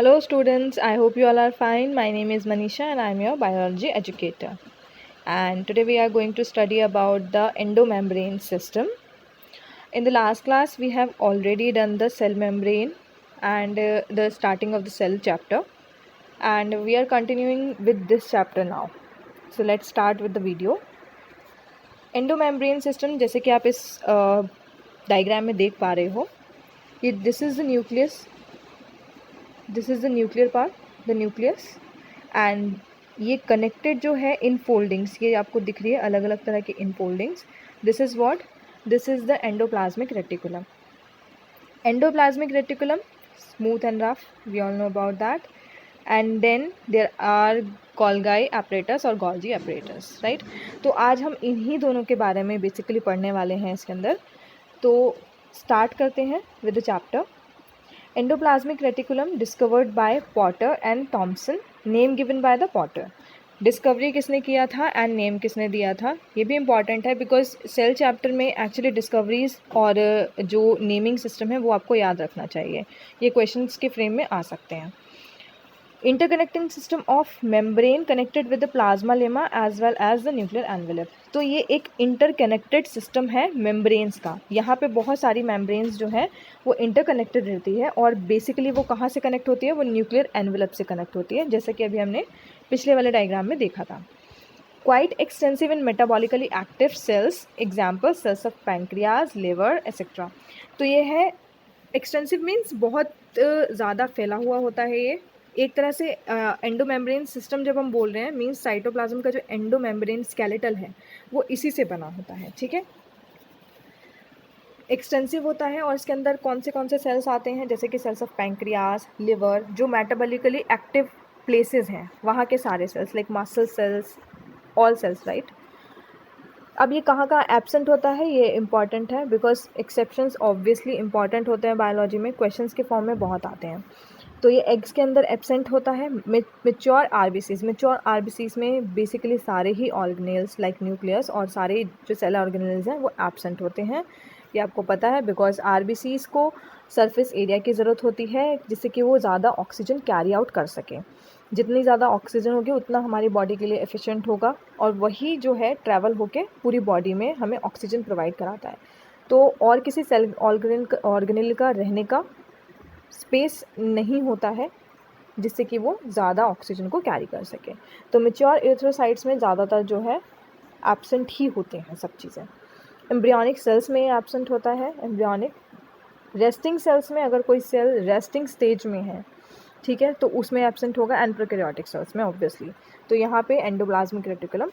Hello students, I hope you all are fine. My name is Manisha and I am your biology educator. And today we are going to study about the endomembrane system. In the last class we have already done the cell membrane and the starting of the cell chapter, and we are continuing with this chapter now. So let's start with the video. Endomembrane system, जैसे कि आप इस diagram में देख पा रहे हो, ये this is the nucleus, this is the nuclear part, the nucleus, and ये कनेक्टेड जो है इन फोल्डिंग्स, ये आपको दिख रही है अलग अलग तरह के इन foldings. This is what, this is the endoplasmic reticulum. Endoplasmic reticulum smooth and rough, we all know about that. And then there are Golgi apparatus और गोल्जी apparatus, राइट. तो आज हम इन्हीं दोनों के बारे में बेसिकली पढ़ने वाले हैं इसके अंदर. तो स्टार्ट करते हैं with the chapter. Endoplasmic reticulum discovered by Potter and Thomson. Name given by the Potter. Discovery किसने किया था एंड नेम किसने दिया था, ये भी इम्पॉर्टेंट है बिकॉज सेल चैप्टर में एक्चुअली डिस्कवरीज और जो नेमिंग सिस्टम है वो आपको याद रखना चाहिए. ये क्वेश्चंस के फ्रेम में आ सकते हैं. Interconnecting system of membrane connected with the plasma lemma as well as the nuclear envelope. तो ये एक इंटरकनेक्टेड सिस्टम है मेम्ब्रेन्स का. यहाँ पे बहुत सारी मेम्ब्रेन्स जो है वो इंटरकनेक्टेड रहती है और बेसिकली वो कहाँ से कनेक्ट होती है, वो न्यूक्लियर एनवेलप से कनेक्ट होती है, जैसे कि अभी हमने पिछले वाले डायग्राम में देखा था. Quite extensive in metabolically active cells, example cells of pancreas, liver etcetera. तो ये है एक्सटेंसिव मीन्स बहुत ज़्यादा फैला हुआ होता है. ये एक तरह से एंडोमेम्ब्रेन सिस्टम जब हम बोल रहे हैं मीन्स साइटोप्लाज्म का जो एंडोमेम्ब्रेन स्केलेटल है वो इसी से बना होता है. ठीक है, एक्सटेंसिव होता है और इसके अंदर कौन से सेल्स आते हैं, जैसे कि सेल्स ऑफ पैंक्रियाज, लिवर, जो मेटाबॉलिकली एक्टिव प्लेसेस हैं वहाँ के सारे cells, like muscle cells, all cells, right. अब ये कहाँ कहाँ एब्सेंट होता है ये इंपॉर्टेंट है बिकॉज एक्सेप्शंस ऑब्वियसली इंपॉर्टेंट होते हैं बायोलॉजी में, क्वेश्चंस के फॉर्म में बहुत आते हैं. तो ये एग्स के अंदर एब्सेंट होता है. मेच्योर आरबीसीज, मेच्योर आरबीसीज में बेसिकली सारे ही ऑर्गेनेल्स लाइक न्यूक्लियस और सारे जो सेल ऑर्गेनेल्स हैं वो एब्सेंट होते हैं. ये आपको पता है बिकॉज आरबीसीज को सरफेस एरिया की ज़रूरत होती है जिससे कि वो ज़्यादा ऑक्सीजन कैरी आउट कर सके. जितनी ज़्यादा ऑक्सीजन होगी उतना हमारी बॉडी के लिए एफिशिएंट होगा और वही जो है ट्रैवल होके पूरी बॉडी में हमें ऑक्सीजन प्रोवाइड कराता है. तो और किसी सेल ऑर्गेनेल का रहने का स्पेस नहीं होता है जिससे कि वो ज़्यादा ऑक्सीजन को कैरी कर सके. तो मेच्योर एरिथ्रोसाइट्स में ज़्यादातर जो है एब्सेंट ही होते हैं सब चीज़ें. एम्ब्रियोनिक सेल्स में एब्सेंट होता है. एम्ब्रियोनिक रेस्टिंग सेल्स में, अगर कोई सेल रेस्टिंग स्टेज में है, ठीक है, तो उसमें एब्सेंट होगा. एंड प्रोकैरियोटिक सेल्स में ऑब्वियसली. तो यहाँ पे एंडोप्लाज्मिक रेटिकुलम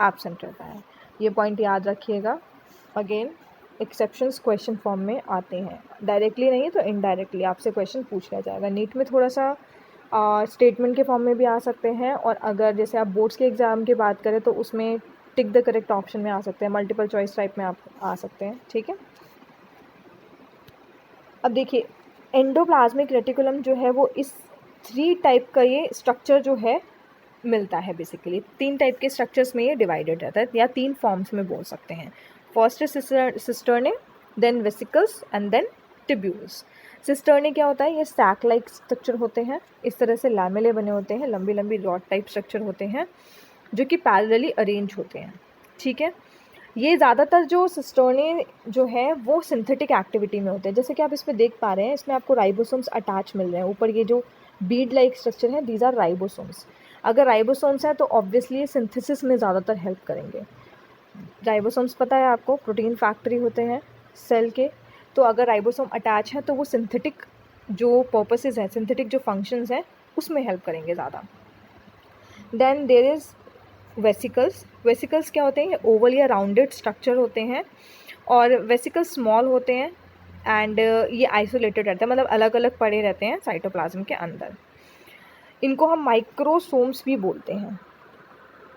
एब्सेंट रहता है. ये पॉइंट याद रखिएगा. अगेन एक्सेप्शंस क्वेश्चन फॉर्म में आते हैं, डायरेक्टली नहीं तो इनडायरेक्टली आपसे क्वेश्चन पूछ लिया जाएगा. नीट में थोड़ा सा स्टेटमेंट के फॉर्म में भी आ सकते हैं, और अगर जैसे आप बोर्ड्स के एग्ज़ाम की बात करें तो उसमें टिक द करेक्ट ऑप्शन में आ सकते हैं, मल्टीपल चॉइस टाइप में आप आ सकते हैं. ठीक है, अब देखिए एंडोप्लाज्मिक रेटिकुलम जो है वो इस 3 टाइप का ये स्ट्रक्चर जो है मिलता है. बेसिकली 3 टाइप के स्ट्रक्चर्स में ये डिवाइडेड रहता है, या 3 फॉर्म्स में बोल सकते हैं. फर्स्ट है cisternae, then vesicles and then tubules. Cisternae क्या होता है, ये सैक लाइक स्ट्रक्चर होते हैं. इस तरह से लैमेले बने होते हैं, लंबी लंबी रॉड टाइप स्ट्रक्चर होते हैं जो कि पैरेलली अरेंज होते हैं. ठीक है, ये ज़्यादातर जो सिस्टर्ने जो है वो सिंथेटिक एक्टिविटी में होते हैं. जैसे कि आप इसमें देख पा रहे हैं, इसमें आपको राइबोसोम्स अटैच मिल रहे हैं. ऊपर ये जो बीड लाइक स्ट्रक्चर है, दीज आर राइबोसोम्स. अगर राइबोसोम्स हैं तो ऑब्वियसली ये सिंथेसिस में ज़्यादातर हेल्प करेंगे. राइबोसोम्स पता है आपको, प्रोटीन फैक्ट्री होते हैं सेल के. तो अगर राइबोसोम अटैच है तो वो सिंथेटिक जो पर्पसेस हैं, सिंथेटिक जो फंक्शंस हैं उसमें हेल्प करेंगे ज़्यादा. Then there is vesicles. Vesicles क्या होते हैं, ये ओवल या राउंडेड स्ट्रक्चर होते हैं और वेसिकल्स स्मॉल होते हैं एंड ये आइसोलेटेड रहते हैं, मतलब अलग अलग पड़े रहते हैं साइटोप्लाज्म के अंदर. इनको हम माइक्रोसोम्स भी बोलते हैं.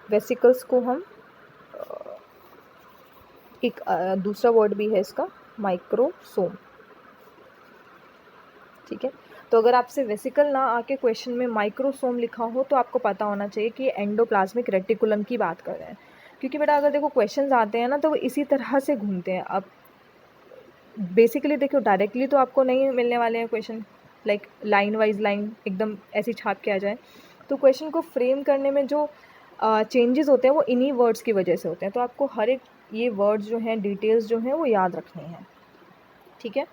वेसिकल्स को हम एक दूसरा वर्ड भी है इसका, माइक्रोसोम. ठीक है, तो अगर आपसे वेसिकल ना आके क्वेश्चन में माइक्रोसोम लिखा हो तो आपको पता होना चाहिए कि एंडोप्लाज्मिक रेटिकुलम की बात कर रहे हैं. क्योंकि बेटा अगर देखो क्वेश्चंस आते हैं ना तो वो इसी तरह से घूमते हैं. अब बेसिकली देखो डायरेक्टली तो आपको नहीं मिलने वाले हैं question, like line wise line एकदम ऐसी छाप के आ जाए। तो क्वेश्चन को फ्रेम करने में जो चेंजेस होते हैं वो इन्हीं वर्ड्स की वजह से होते हैं। तो आपको हर एक ये वर्ड्स जो हैं, डिटेल्स जो हैं वो याद रखनी हैं, ठीक है।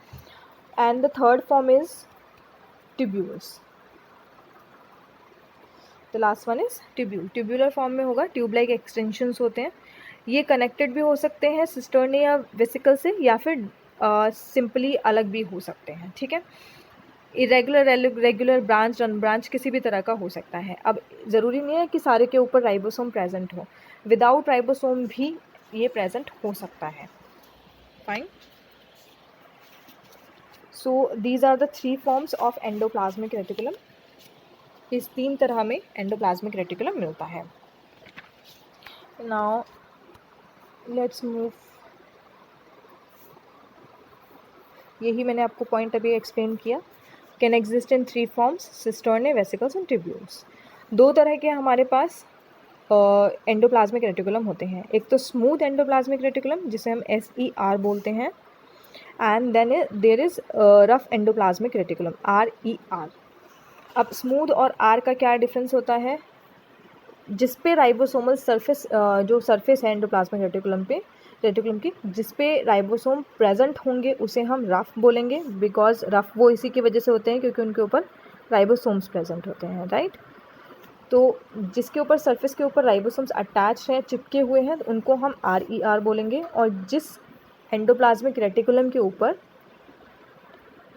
And the third form is tubules. The last one is tubule. Tubular form में होगा, ट्यूब लाइक एक्सटेंशंस होते हैं। ये कनेक्टेड भी हो सकते हैं सिस्टर्न या वेसिकल से, या फिर सिंपली अलग भी हो सकते हैं, ठीक है। इरेगुलर, रेगुलर, ब्रांच, अनब्रांच किसी भी तरह का हो सकता है। अब ज़रूरी नहीं है कि सारे के ऊपर राइबोसोम प्रेजेंट हो, विदाउट राइबोसोम भी ये प्रेजेंट हो सकता है। Fine. So these are the 3 forms of endoplasmic reticulum. इस 3 तरह में एंडोप्लाज्मिक रेटिकुलम मिलता है। Now let's move. यही मैंने आपको पॉइंट अभी एक्सप्लेन किया। Can exist in 3 forms, cisternae, vesicles and tubules. 2 तरह के हमारे पास एंडोप्लाज्मिक रेटिकुलम होते हैं। एक तो स्मूथ एंडोप्लाज्मिक रेटिकुलम जिसे हम SER बोलते हैं, and then there is rough endoplasmic reticulum, RER। अब स्मूथ और आर का क्या डिफरेंस होता है? जिस पे राइबोसोमल सरफेस, जो सरफेस है एंडोप्लाज्मिक रेटिकुलम की, जिस पे राइबोसोम प्रेजेंट होंगे उसे हम रफ बोलेंगे, बिकॉज रफ वो इसी की वजह से होते हैं क्योंकि उनके ऊपर राइबोसोम्स प्रेजेंट होते हैं, राइट। तो जिसके ऊपर सरफेस के ऊपर राइबोसोम्स अटैच हैं, चिपके हुए हैं, उनको हम RER बोलेंगे। और जिस एंडोप्लाज्मिक रेटिकुलम के ऊपर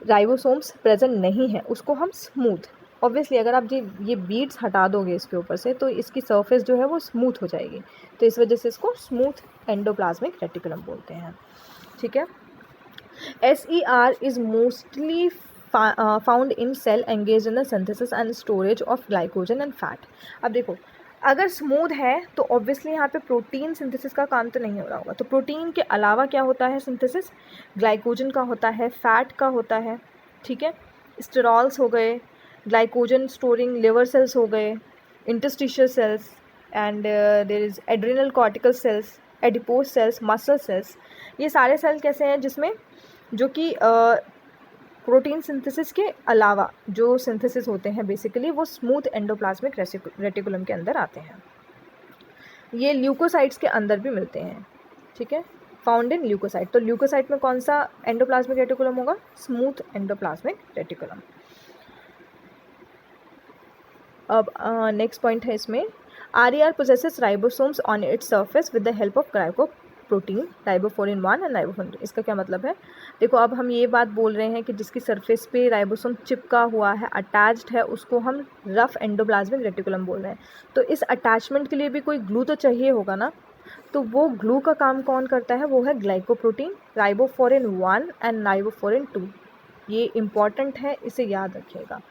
राइबोसोम्स प्रेजेंट नहीं है उसको हम स्मूथ। ऑब्वियसली अगर आप ये बीड्स हटा दोगे इसके ऊपर से तो इसकी सरफेस जो है वो स्मूथ हो जाएगी, तो इस वजह से इसको स्मूथ एंडोप्लाज्मिक रेटिकुलम बोलते हैं, ठीक है। SER is mostly found in cell engage in the synthesis and storage of glycogen and fat. अब देखो, अगर स्मूथ है तो ऑब्वियसली यहाँ पे प्रोटीन सिंथेसिस का काम तो नहीं हो रहा होगा, तो प्रोटीन के अलावा क्या होता है सिंथेसिस? ग्लाइकोजन का होता है, फैट का होता है, ठीक है। स्टेरॉल्स हो गए, ग्लाइकोजन स्टोरिंग लिवर सेल्स हो गए, interstitial cells, and there is adrenal cortical cells, adipose cells, muscle cells. ये सारे सेल कैसे हैं जिसमें जो कि प्रोटीन सिंथेसिस के अलावा जो सिंथेसिस होते हैं बेसिकली वो स्मूथ एंडोप्लाज्मिक रेटिकुलम के अंदर आते हैं। ये ल्यूकोसाइट्स के अंदर भी मिलते हैं, ठीक है, फाउंड इन ल्यूकोसाइट। तो ल्यूकोसाइट में कौन सा एंडोप्लाज्मिक रेटिकुलम होगा? Smooth endoplasmic reticulum. अब नेक्स्ट पॉइंट है इसमें, RER possesses ribosomes on its surface with the help of glycoprotein ribophorin 1 and ribophorin 2। इसका क्या मतलब है? देखो, अब हम ये बात बोल रहे हैं कि जिसकी सरफेस पे राइबोसोम चिपका हुआ है, अटैच्ड है, उसको हम रफ एंडोप्लाज्मिक रेटिकुलम बोल रहे हैं। तो इस अटैचमेंट के लिए भी कोई ग्लू तो चाहिए होगा ना, तो वो ग्लू का काम कौन करता है? वो है ग्लाइकोप्रोटीन राइबोफोरिन 1 एंड राइबोफोरिन 2। ये इम्पॉर्टेंट है, इसे याद रखिएगा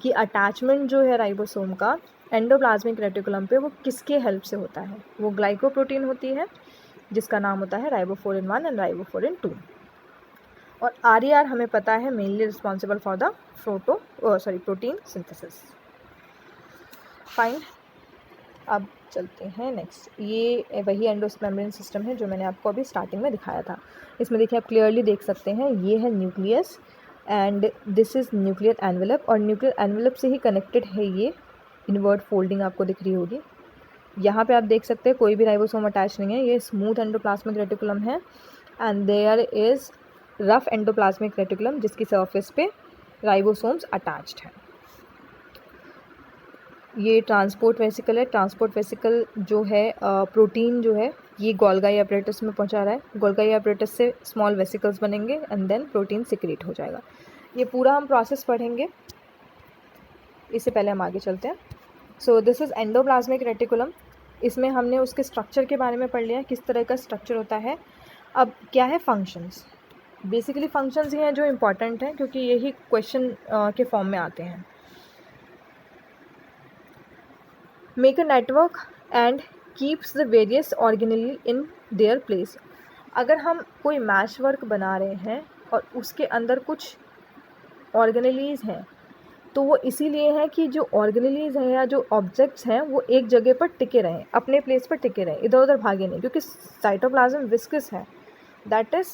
कि अटैचमेंट जो है राइबोसोम का एंडोप्लाज्मिक रेटिकुलम पे वो किसके हेल्प से होता है? वो ग्लाइकोप्रोटीन होती है जिसका नाम होता है राइबोफोरिन 1 एंड राइबोफोरिन 2। और RER हमें पता है mainly responsible for the protein synthesis. Fine. अब चलते हैं नेक्स्ट। ये वही एंडोस्पर्मियन सिस्टम है जो मैंने आपको अभी स्टार्टिंग में दिखाया था। इसमें देखिए, आप क्लियरली देख सकते हैं, ये है nucleus and this is nuclear envelope, और न्यूक्लियर एनवेलप से ही कनेक्टेड है ये इनवर्ट फोल्डिंग आपको दिख रही होगी। यहाँ पे आप देख सकते हैं कोई भी राइबोसोम अटैच नहीं है, ये स्मूथ एंडोप्लाज्मिक रेटिकुलम है। And there is rough endoplasmic reticulum जिसकी सरफेस पे राइबोसोम्स अटैच्ड हैं। ये ट्रांसपोर्ट वेसिकल है। ट्रांसपोर्ट वेसिकल जो है प्रोटीन जो है ये गोल्गी एपरेटस में पहुंचा रहा है। गोल्गी एपरेटस से स्मॉल वेसिकल्स बनेंगे एंड देन प्रोटीन सिक्रेट हो जाएगा। ये पूरा हम प्रोसेस पढ़ेंगे, इससे पहले हम आगे चलते हैं। So this is endoplasmic reticulum. इसमें हमने उसके स्ट्रक्चर के बारे में पढ़ लिया, किस तरह का स्ट्रक्चर होता है। अब क्या है फंक्शंस? बेसिकली फंक्शंस ही हैं जो इम्पॉर्टेंट हैं क्योंकि यही क्वेश्चन के फॉर्म में आते हैं। Make a network and keeps the various organelle in their place. अगर हम कोई मैश वर्क बना रहे हैं और उसके अंदर कुछ ऑर्गेनेलीज हैं तो वो इसीलिए है कि जो ऑर्गेनेलीज हैं या जो ऑब्जेक्ट्स हैं वो एक जगह पर टिके रहें, अपने प्लेस पर टिके रहें, इधर उधर भागे नहीं, क्योंकि साइटोप्लाज्म विस्कस है, दैट इज़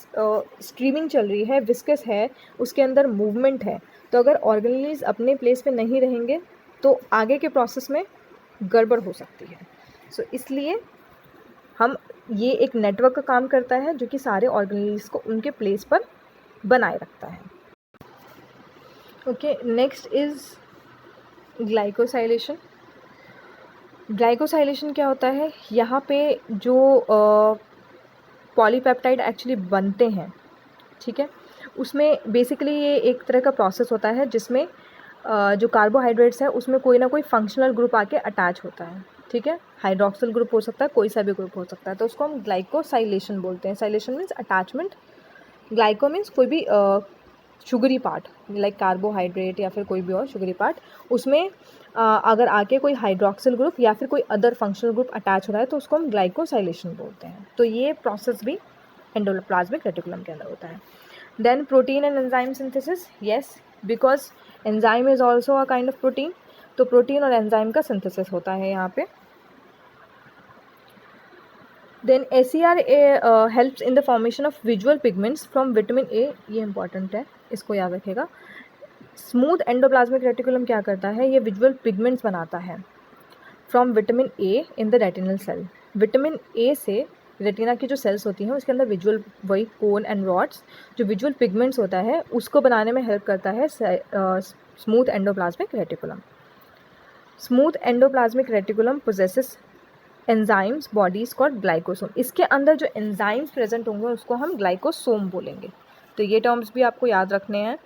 स्ट्रीमिंग चल रही है, विस्कस है, उसके अंदर मूवमेंट है। तो अगर ऑर्गेनेल्स अपने प्लेस पे नहीं रहेंगे तो आगे के प्रोसेस में गड़बड़ हो सकती है। सो इसलिए हम ये एक नेटवर्क का काम करता है जो कि सारे ऑर्गेनेल्स को उनके प्लेस पर बनाए रखता है। Okay, next is glycosylation. Glycosylation क्या होता है? यहाँ पे जो पॉलीपेप्टाइड एक्चुअली बनते हैं, ठीक है, उसमें बेसिकली ये एक तरह का प्रोसेस होता है जिसमें जो कार्बोहाइड्रेट्स है उसमें कोई ना कोई फंक्शनल ग्रुप आके अटैच होता है, ठीक है। हाइड्रोक्सिल ग्रुप हो सकता है, कोई सा भी ग्रुप हो सकता है, तो उसको हम ग्लाइकोसाइलेशन बोलते हैं। साइलेशन मीन्स अटैचमेंट, ग्लाइको मीन्स कोई भी शुगरी पार्ट लाइक कार्बोहाइड्रेट या फिर कोई भी और शुगरी पार्ट, उसमें अगर आके कोई हाइड्रोक्सिल ग्रुप या फिर कोई अदर फंक्शनल ग्रुप अटैच हो रहा है तो उसको हम ग्लाइकोसाइलेशन बोलते हैं। तो ये प्रोसेस भी एंडोप्लाज्मिक रेटिकुलम के अंदर होता है। Then protein and enzyme synthesis, yes, because enzyme is also a kind of protein, तो प्रोटीन और एंजाइम का सिंथेसिस होता है यहाँ पे। Then ACR helps in the formation of visual pigments from vitamin A, ये इंपॉर्टेंट है, इसको याद रखेगा। स्मूथ एंडोप्लाज्मिक रेटिकुलम क्या करता है? ये विजुअल पिगमेंट्स बनाता है from vitamin A in the retinal cell. Vitamin A से रेटिना की जो सेल्स होती हैं उसके अंदर विजुअल, वही कोन एंड रॉड्स, जो विजुअल पिगमेंट्स होता है उसको बनाने में हेल्प करता है smooth endoplasmic reticulum. Smooth endoplasmic reticulum possesses enzymes bodies called glycosome. इसके अंदर जो एंजाइम्स प्रेजेंट होंगे उसको हम ग्लाइकोसोम बोलेंगे। तो ये टर्म्स भी आपको याद रखने हैं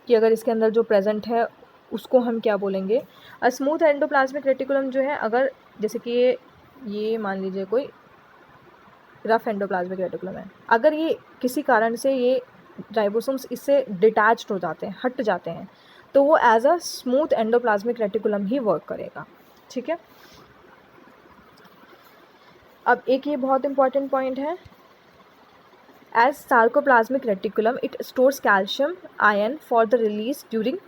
कि अगर इसके अंदर जो प्रेजेंट है उसको हम क्या बोलेंगे। स्मूथ एंडोप्लाज्मिक रेटिकुलम जो है, अगर जैसे कि ये मान लीजिए कोई रफ एंडोप्लाज्मिक रेटिकुलम है, अगर ये किसी कारण से ये राइबोसोम्स इससे डिटैच्ड हो जाते हैं, हट जाते हैं, तो वो as a smooth endoplasmic reticulum ही वर्क करेगा, ठीक है। अब एक ये बहुत इंपॉर्टेंट पॉइंट है, as sarcoplasmic reticulum it stores calcium ion for the release during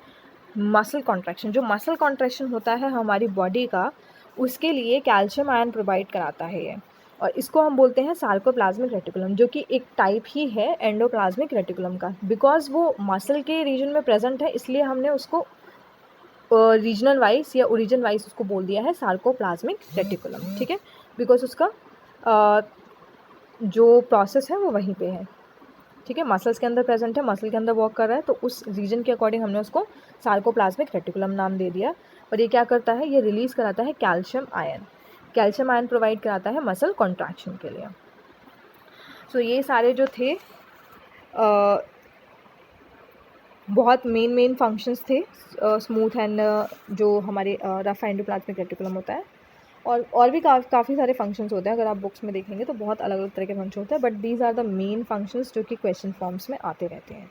muscle contraction. जो मसल कॉन्ट्रैक्शन होता है हमारी बॉडी का, उसके लिए कैल्शियम आयन प्रोवाइड कराता है ये, और इसको हम बोलते हैं सार्कोप्लाज्मिक रेटिकुलम, जो कि एक टाइप ही है एंडोप्लाज्मिक रेटिकुलम का। बिकॉज वो मसल के रीजन में प्रेजेंट है इसलिए हमने उसको रीजनल वाइज या ओरिजिन वाइज उसको बोल दिया है सार्कोप्लाज्मिक रेटिकुलम, ठीक है, बिकॉज उसका जो प्रोसेस है वो वहीं पे है, ठीक है। मसल्स के अंदर प्रेजेंट है, मसल के अंदर वर्क कर रहा है, तो उस रीजन के अकॉर्डिंग हमने उसको सार्कोप्लाज्मिक रेटिकुलम नाम दे दिया। और ये क्या करता है? ये रिलीज़ कराता है calcium ion. Calcium ion provide कराता है मसल कॉन्ट्रैक्शन के लिए। सो ये सारे जो थे बहुत मेन फंक्शंस थे स्मूथ एंड जो हमारे रफ एंडोप्लाज्मिक रेटिकुलम होता है। और भी काफ़ी सारे फंक्शंस होते हैं, अगर आप बुक्स में देखेंगे तो बहुत अलग अलग तरह के फंक्शन होते हैं, but these are the main functions जो कि क्वेश्चन फॉर्म्स में आते रहते हैं।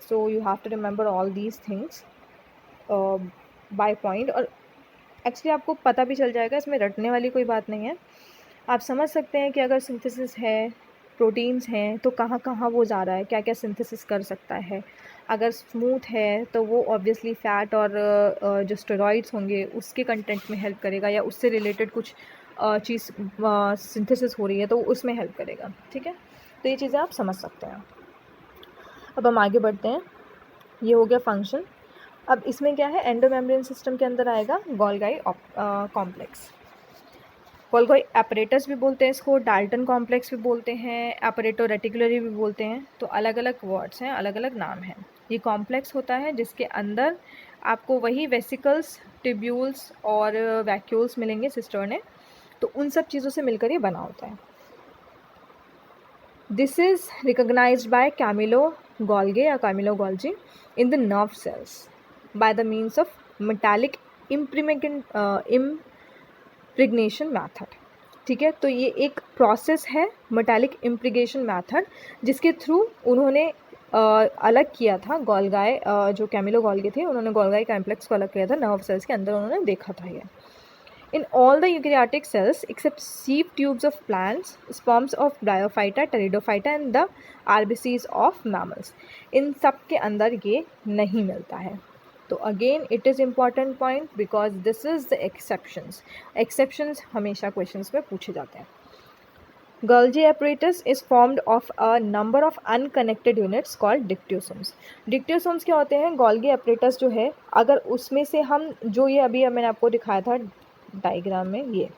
So you have to remember all these things by point, और एक्चुअली आपको पता भी चल जाएगा, इसमें रटने वाली कोई बात नहीं है। आप समझ सकते हैं कि अगर सिंथेसिस है, प्रोटीन्स हैं, तो कहाँ कहाँ वो जा रहा है, क्या क्या सिंथेसिस कर सकता है। अगर स्मूथ है तो वो ऑब्वियसली फ़ैट और जो स्टेरॉइड्स होंगे उसके कंटेंट में हेल्प करेगा, या उससे रिलेटेड कुछ चीज़ सिंथेसिस हो रही है तो उसमें हेल्प करेगा, ठीक है। तो ये चीज़ें आप समझ सकते हैं। अब हम आगे बढ़ते हैं। ये हो गया फंक्शन। अब इसमें क्या है, एंडोमेम्ब्रेन सिस्टम के अंदर आएगा गोल्गी कॉम्प्लेक्स। गोल्गी एपरेटस भी बोलते हैं इसको, डाल्टन कॉम्प्लेक्स भी बोलते हैं, एपरेटो रेटिकुलरी भी बोलते हैं। तो अलग अलग वर्ड्स हैं, अलग अलग नाम हैं। ये कॉम्प्लेक्स होता है जिसके अंदर आपको वही वेसिकल्स, ट्यूब्यूल्स और वैक्यूल्स मिलेंगे सिस्टर्ने, तो उन सब चीज़ों से मिलकर ये बना होता है। This is recognised by Camillo Golgi या Camillo Golgi in the nerve cells by the means of metallic impregnation method, ठीक है। तो ये एक प्रोसेस है मेटालिक इम्प्रिगेशन मैथड, जिसके थ्रू उन्होंने अलग किया था गोल्गी, जो कैमिलो गोल्गी थे उन्होंने गोल्गी कॉम्प्लेक्स को अलग किया था नर्व सेल्स के अंदर, उन्होंने देखा था ये। In all the eukaryotic cells except sieve tubes of plants, sperms of bryophyta, pteridophyta and the RBCs of mammals, इन सब के अंदर ये नहीं मिलता है। तो again it is important point because this is the exceptions. Exceptions हमेशा क्वेश्चंस में पूछे जाते हैं। Golgi apparatus is formed of a number of unconnected units called dictyosomes. Dictyosomes क्या होते हैं? Golgi apparatus जो है, अगर उसमें से हम जो ये अभी मैंने आपको दिखाया था डायग्राम में, ये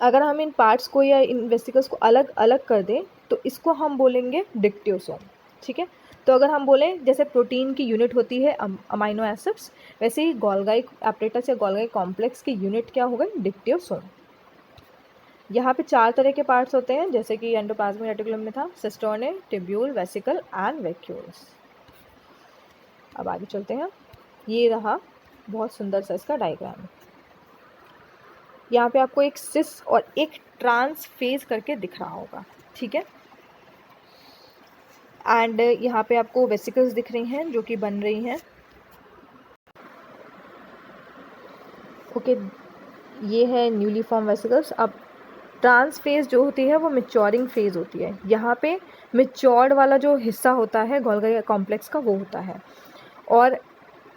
अगर हम इन पार्ट्स को या इन वेसिकल्स को अलग अलग कर दें तो इसको हम बोलेंगे डिक्टियोसोम, ठीक है। तो अगर हम बोलें जैसे प्रोटीन की यूनिट होती है अमाइनो एसिड्स, वैसे ही गोल्गी एपरेटस या गोल्गी कॉम्प्लेक्स की यूनिट क्या होगा? डिक्टियोसोम। यहाँ पे 4 तरह के पार्ट्स होते हैं, जैसे कि एंडोप्लाज्मिक रेटिकुलम में था, cisternae, tubule, vesicle and vacuoles. अब आगे चलते हैं। ये रहा बहुत सुंदर सा इसका डायग्राम। यहाँ पे आपको एक सिस और एक ट्रांस फेज करके दिख रहा होगा, ठीक है। एंड यहाँ पे आपको वेसिकल्स दिख रही हैं जो कि बन रही हैं। ओके, ये है न्यूली फॉर्म वेसिकल्स। अब ट्रांस फेज जो होती है वो मैच्योरिंग फेज होती है। यहाँ पे मैच्योर्ड वाला जो हिस्सा होता है गोल्गी कॉम्प्लेक्स का वो होता है, और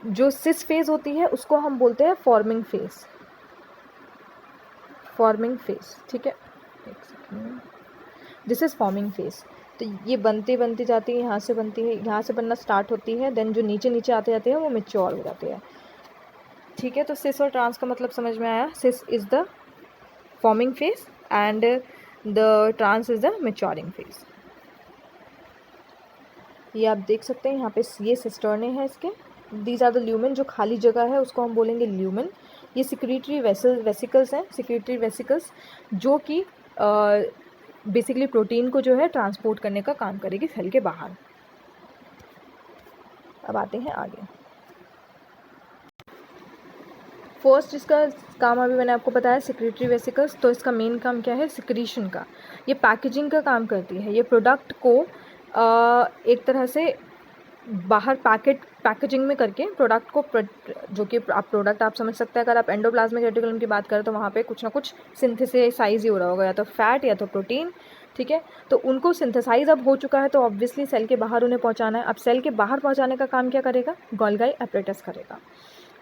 जो सिस फेज होती है उसको हम बोलते हैं फॉर्मिंग फेज। फॉर्मिंग फेज, ठीक है, एक second, this is forming phase. तो ये बनती बनती जाती है, यहाँ से बनती है, यहाँ से बनना स्टार्ट होती है, देन जो नीचे नीचे आते जाते हैं वो मैच्योर हो जाती है, ठीक है। तो सिस और ट्रांस का मतलब समझ में आया। Cis is the forming phase and the trans is the maturing phase. ये आप देख सकते हैं यहाँ पे ये सिस्टर्ने हैं इसके। दीज आर द ल्यूमेन, जो खाली जगह है उसको हम बोलेंगे ल्यूमेन। ये सिक्रीटरी वेसिकल्स हैं, सिक्रीटरी वेसिकल्स जो कि बेसिकली प्रोटीन को जो है ट्रांसपोर्ट करने का काम करेगी सेल के बाहर। अब आते हैं आगे। फर्स्ट जिसका काम अभी मैंने आपको बताया सिक्रीटरी वेसिकल्स, तो इसका मेन काम क्या है? सिक्रीशन का। ये पैकेजिंग का काम करती है। ये प्रोडक्ट को एक तरह से बाहर पैकेजिंग में करके प्रोडक्ट को जो कि आप प्रोडक्ट आप समझ सकते हैं, अगर आप एंडोप्लाज्मिक रेटिकुलम की बात करें तो वहाँ पे कुछ ना कुछ सिंथेसाइज ही हो रहा होगा, या तो फैट या तो प्रोटीन, ठीक है। तो उनको सिंथेसाइज अब हो चुका है तो ऑब्वियसली सेल के बाहर उन्हें पहुँचाना है। अब सेल के बाहर पहुँचाने का काम क्या करेगा? गोल्गी एपरेटस करेगा।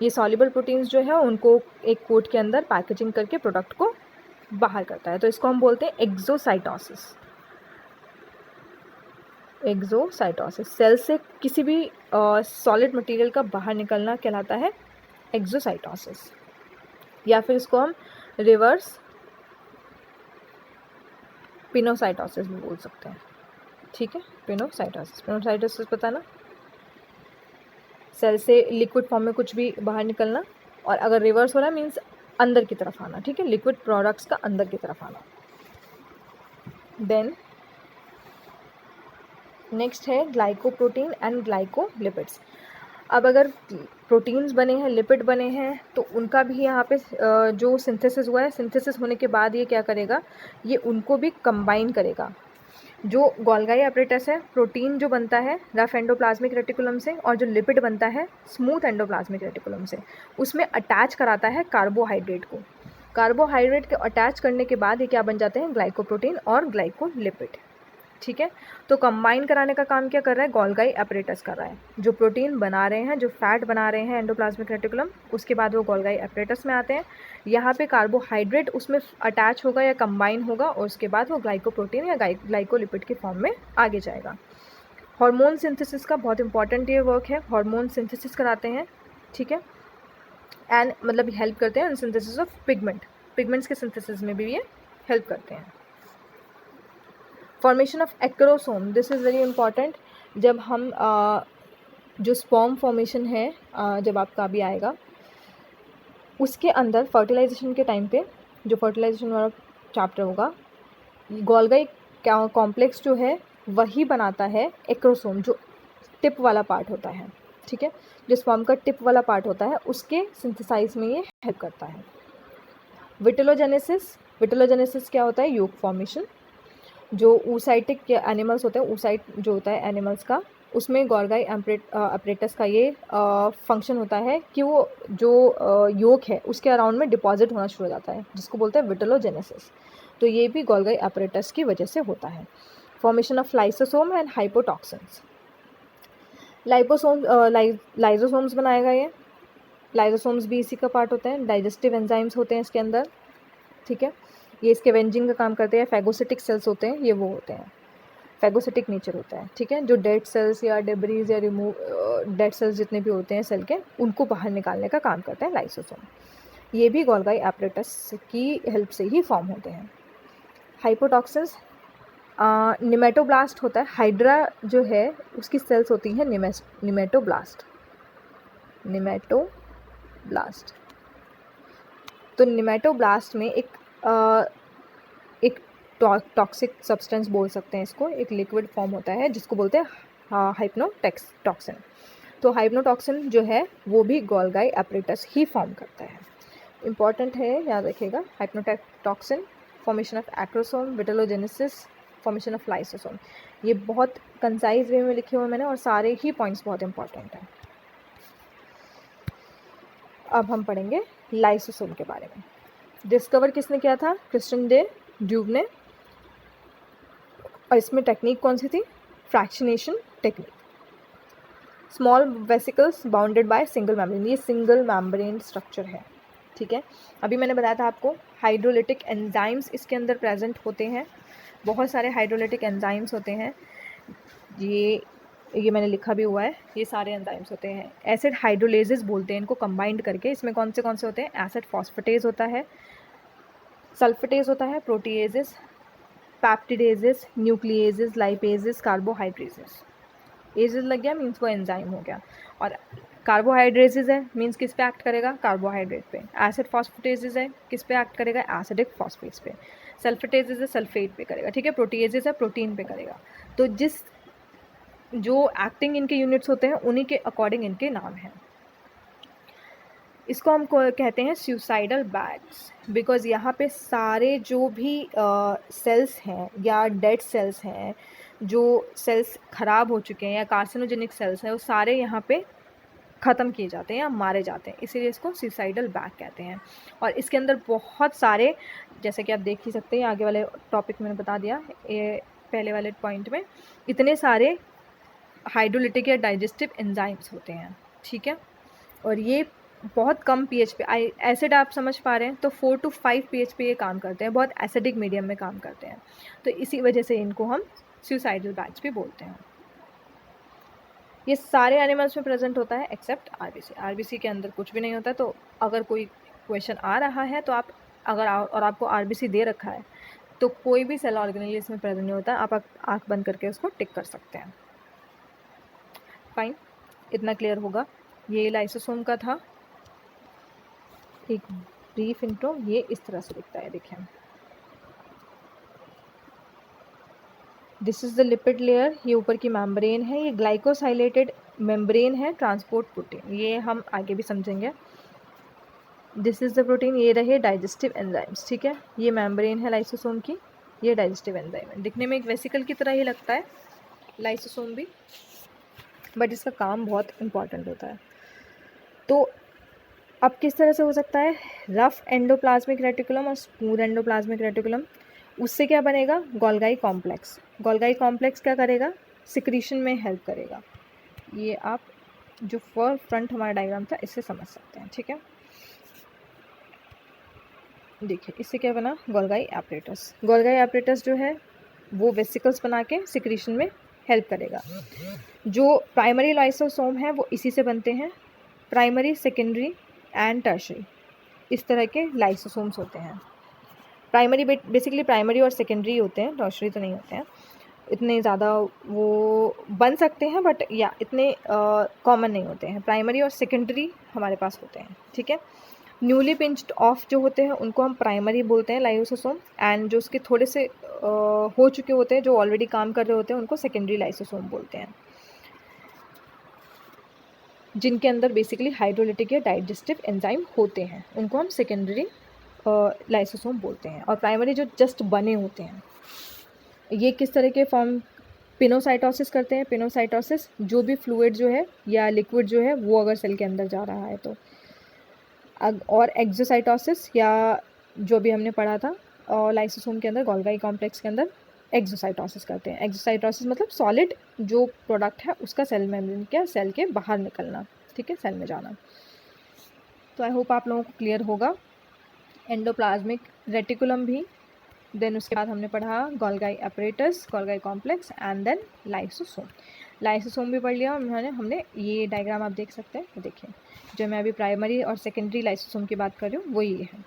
ये सॉल्युबल प्रोटीन्स जो है उनको एक कोट के अंदर पैकेजिंग करके प्रोडक्ट को बाहर करता है। तो इसको हम बोलते हैं एक्सोसाइटोसिस। एक्सोसाइटोसिस, सेल से किसी भी सॉलिड मटेरियल का बाहर निकलना कहलाता है एक्सोसाइटोसिस, या फिर इसको हम रिवर्स पिनोसाइटोसिस भी बोल सकते हैं, ठीक है। पिनोसाइटोसिस पता ना, सेल से लिक्विड फॉर्म में कुछ भी बाहर निकलना, और अगर रिवर्स हो रहा है मीन्स अंदर की तरफ आना, ठीक है, लिक्विड प्रोडक्ट्स का अंदर की तरफ आना। देन नेक्स्ट है ग्लाइकोप्रोटीन एंड ग्लाइकोलिपिड्स। अब अगर प्रोटीन्स बने हैं, लिपिड बने हैं, तो उनका भी यहाँ पे जो सिंथेसिस हुआ है, सिंथेसिस होने के बाद ये क्या करेगा? ये उनको भी कंबाइन करेगा। जो गोल्गी एपरेटस है, प्रोटीन जो बनता है रफ एंडोप्लाज्मिक रेटिकुलम से, और जो लिपिड बनता है स्मूथ एंडोप्लाज्मिक रेटिकुलम से, उसमें अटैच कराता है कार्बोहाइड्रेट को। कार्बोहाइड्रेट के अटैच करने के बाद ये क्या बन जाते हैं? ग्लाइकोप्रोटीन और ग्लाइकोलिपिड, ठीक है। तो कंबाइन कराने का काम क्या कर रहा है? गोल्गी एपरेटस कर रहा है। जो प्रोटीन बना रहे हैं, जो फैट बना रहे हैं एंडोप्लाज्मिक रेटिकुलम, उसके बाद वो गोल्गी एपरेटस में आते हैं। यहाँ पे कार्बोहाइड्रेट उसमें अटैच होगा या कंबाइन होगा, और उसके बाद वो ग्लाइकोप्रोटीन या ग्लाइकोलिपिड के फॉर्म में आगे जाएगा। हार्मोन सिंथेसिस का बहुत इंपॉर्टेंट ये वर्क है। हार्मोन सिंथेसिस कराते हैं, ठीक है, एंड मतलब हेल्प करते हैं सिंथेसिस ऑफ पिगमेंट्स के सिंथेसिस में भी ये हेल्प करते हैं। Formation of acrosome, this is very important. जब हम जो स्पर्म फॉर्मेशन है जब आपका भी आएगा, उसके अंदर फर्टिलाइजेशन के टाइम पे जो फर्टिलाइजेशन वाला चैप्टर होगा, गोल्गी कॉम्प्लेक्स जो है वही बनाता है एक्रोसोम, जो टिप वाला पार्ट होता है, ठीक है। जो स्पर्म का टिप वाला पार्ट होता है उसके सिंथेसाइज में ये हेल्प करता है। विटेलोजेनेसिस क्या होता है? योग फॉर्मेशन। जो ऊसाइटिक एनिमल्स होते हैं, ऊसाइट जो होता है एनिमल्स का, उसमें गोल्गी एपरेटस का ये फंक्शन होता है कि वो जो योग है उसके अराउंड में डिपॉजिट होना शुरू हो जाता है, जिसको बोलते हैं विटेलोजेनेसिस। तो ये भी गोल्गी एपरेटस की वजह से होता है। Formation of lysosome and hypotoxins. Lysosomes बनाएगा ये। लाइसोसोम्स भी इसी का पार्ट होते हैं। डाइजेस्टिव एंजाइम्स होते हैं इसके अंदर, ठीक है। ये स्कैवेंजिंग का काम करते हैं। फैगोसिटिक सेल्स होते हैं, ये वो होते हैं, फैगोसिटिक नेचर होता है, ठीक है। जो डेड सेल्स या डेब्रीज या रिमूव डेड सेल्स जितने भी होते हैं सेल के, उनको बाहर निकालने का काम करता है लाइसोसोम। ये भी गोल्गी एपरेटस की हेल्प से ही फॉर्म होते हैं। हाइपोटॉक्सिन्स, निमेटोब्लास्ट होता है। हाइड्रा जो है उसकी सेल्स होती हैं निमेटोब्लास्ट। तो निमेटोब्लास्ट में एक टॉक्सिक सब्सटेंस बोल सकते हैं इसको, एक लिक्विड फॉर्म होता है जिसको बोलते हैं हाइप्नोटॉक्सिन। तो हाइप्नोटॉक्सिन जो है वो भी गोल्गी एपरेटस ही फॉर्म करता है। इम्पॉर्टेंट है, याद रखिएगा। Hypnotoxin, formation of acrosome, vitellogenesis, formation of lysosome. ये बहुत कंसाइज वे में लिखे हुए मैंने, और सारे ही पॉइंट्स बहुत इंपॉर्टेंट हैं। अब हम पढ़ेंगे लाइसोसोम के बारे में। डिस्कवर किसने किया था? क्रिस्टियन डे ड्यूब ने। और इसमें टेक्निक कौन सी थी? Fractionation technique. Small vesicles bounded by single membrane, ये सिंगल मेम्ब्रेन स्ट्रक्चर है, ठीक है। अभी मैंने बताया था आपको हाइड्रोलिटिक एंजाइम्स इसके अंदर प्रेजेंट होते हैं, बहुत सारे हाइड्रोलिटिक एंजाइम्स होते हैं। ये मैंने लिखा भी हुआ है, ये सारे एंजाइम्स होते हैं। एसिड हाइड्रोलेजेस बोलते हैं इनको कंबाइंड करके। इसमें कौन से होते हैं? एसिड फॉस्फेटेज होता है, सल्फेटेज होता है, प्रोटीएजेस, पैप्टिडेजेस, न्यूक्लिएजेस, लाइपेजेस, कार्बोहाइड्रेजेस। एजेस लग गया मीन्स वो एंजाइम हो गया। और कार्बोहाइड्रेजेस है मीन्स किस पे एक्ट करेगा? कार्बोहाइड्रेट पे। एसिड फॉस्फेटेजेस है किस पे एक्ट करेगा? एसिडिक फॉस्फेट्स पे। सल्फेटेजेस है सल्फेट पे करेगा, ठीक है। प्रोटीएजेस है प्रोटीन पे करेगा। तो जो एक्टिंग इनके यूनिट्स होते हैं उन्हीं के अकॉर्डिंग इनके नाम हैं। इसको हम कहते हैं सुसाइडल बैग्स, बिकॉज यहाँ पे सारे जो भी सेल्स हैं या डेड सेल्स हैं, जो सेल्स ख़राब हो चुके हैं या कार्सिनोजेनिक सेल्स हैं, वो सारे यहाँ पे ख़त्म किए जाते हैं या मारे जाते हैं, इसीलिए इसको सुसाइडल बैग कहते हैं। और इसके अंदर बहुत सारे, जैसे कि आप देख ही सकते हैं, आगे वाले टॉपिक में बता दिया, ये पहले वाले पॉइंट में इतने सारे हाइड्रोलिटिक या डाइजेस्टिव एंजाइम्स होते हैं, ठीक है। और ये बहुत कम pH पे, एसिड आप समझ पा रहे हैं, तो 4 to 5 pH पे ये काम करते हैं, बहुत एसिडिक मीडियम में काम करते हैं। तो इसी वजह से इनको हम सुसाइडल बैग्स भी बोलते हैं। ये सारे एनिमल्स में प्रेजेंट होता है एक्सेप्ट आरबीसी। आरबीसी के अंदर कुछ भी नहीं होता। तो अगर कोई क्वेश्चन आ रहा है तो आप और आपको आरबीसी दे रखा है तो कोई भी सेल ऑर्गेनेल इसमें प्रेजेंट नहीं होता, आप आँख बंद करके उसको टिक कर सकते हैं। फाइन, इतना क्लियर होगा। ये लाइसोसोम का था एक ब्रीफ इंट्रो। ये इस तरह से दिखता है, देखिए। This is the lipid layer, ये ऊपर की मेम्ब्रेन है। ये ग्लाइकोसाइलेटेड मेम्ब्रेन है, ट्रांसपोर्ट प्रोटीन, ये हम आगे भी समझेंगे। दिस इज़ द प्रोटीन, ये रहे डाइजेस्टिव एंजाइम्स, ठीक है। ये मेम्ब्रेन है लाइसोसोम की, ये डाइजेस्टिव एंजाइम है। दिखने में एक वेसिकल की तरह ही लगता है लाइसोसोम भी, बट इसका काम बहुत इंपॉर्टेंट होता है। तो अब किस तरह से हो सकता है? रफ एंडोप्लाज्मिक रेटिकुलम और स्मूथ एंडोप्लाज्मिक रेटिकुलम, उससे क्या बनेगा? Golgi complex. गोल्गी कॉम्प्लेक्स क्या करेगा? सिक्रीशन में हेल्प करेगा। ये आप जो फ्रंट हमारा डायग्राम था इससे समझ सकते हैं, ठीक है। देखिए इससे क्या बना? Golgi apparatus. गोल्गी एपरेटस जो है वो वेसिकल्स बना के सिक्रीशन में हेल्प करेगा। जो प्राइमरी लाइसोसोम है वो इसी से बनते हैं, प्राइमरी, सेकेंडरी एंड टर्शरी, इस तरह के लाइसोसोम्स होते हैं। प्राइमरी बेसिकली प्राइमरी और सेकेंडरी होते हैं, टर्शरी तो नहीं होते हैं इतने ज़्यादा। वो बन सकते हैं बट या इतने कॉमन नहीं होते हैं। प्राइमरी और सेकेंडरी हमारे पास होते हैं, ठीक है। न्यूली पिंच्ड ऑफ जो होते हैं उनको हम प्राइमरी बोलते हैं लाइसोसोम, एंड जो उसके थोड़े से हो चुके होते हैं, जो ऑलरेडी काम कर रहे होते हैं, उनको सेकेंडरी लाइसोसोम बोलते हैं, जिनके अंदर बेसिकली हाइड्रोलिटिक या डाइजेस्टिव एंजाइम होते हैं, उनको हम सेकेंडरी लाइसोसोम बोलते हैं। और प्राइमरी जो जस्ट बने होते हैं, ये किस तरह के फॉर्म? पिनोसाइटोसिस करते हैं। पिनोसाइटोसिस, जो भी फ्लूइड जो है या लिक्विड जो है वो अगर सेल के अंदर जा रहा है तो। और एक्सोसाइटोसिस, या जो भी हमने पढ़ा था और लाइसोसोम के अंदर, गोल्गी कॉम्प्लेक्स के अंदर एक्सोसाइटोसिस करते हैं। एक्सोसाइटोसिस मतलब सॉलिड जो प्रोडक्ट है उसका सेल मेम्ब्रेन के सेल के बाहर निकलना, ठीक है, सेल में जाना। तो आई होप आप लोगों को क्लियर होगा। एंडोप्लाज्मिक रेटिकुलम भी देन उसके बाद हमने पढ़ा Golgi apparatus, Golgi complex and then lysosome. Lysosome भी पढ़ लिया हमने। ये डायग्राम आप देख सकते हैं, ये देखिए जो मैं अभी प्राइमरी और सेकेंडरी लाइसोसोम की बात कर रही हूँ वो ये है।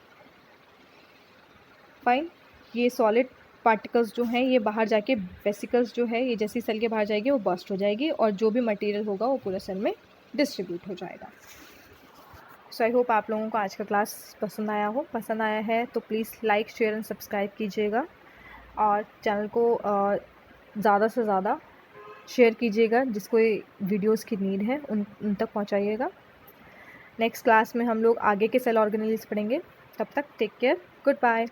फाइन, ये सॉलिड पार्टिकल्स जो हैं ये बाहर जाके वेसिकल्स जो है ये जैसी सेल के बाहर जाएगी वो बर्स्ट हो जाएगी और जो भी मटेरियल होगा वो पूरे सेल में डिस्ट्रीब्यूट हो जाएगा। सो आई होप आप लोगों को आज का क्लास पसंद आया हो। पसंद आया है तो please like share and subscribe कीजिएगा और चैनल को ज़्यादा से ज़्यादा शेयर कीजिएगा, जिसको ये वीडियोज़ की नीड है उन तक पहुँचाइएगा। नेक्स्ट क्लास में हम लोग आगे के सेल ऑर्गेनेल्स पढ़ेंगे। तब तक टेक केयर, गुड बाय।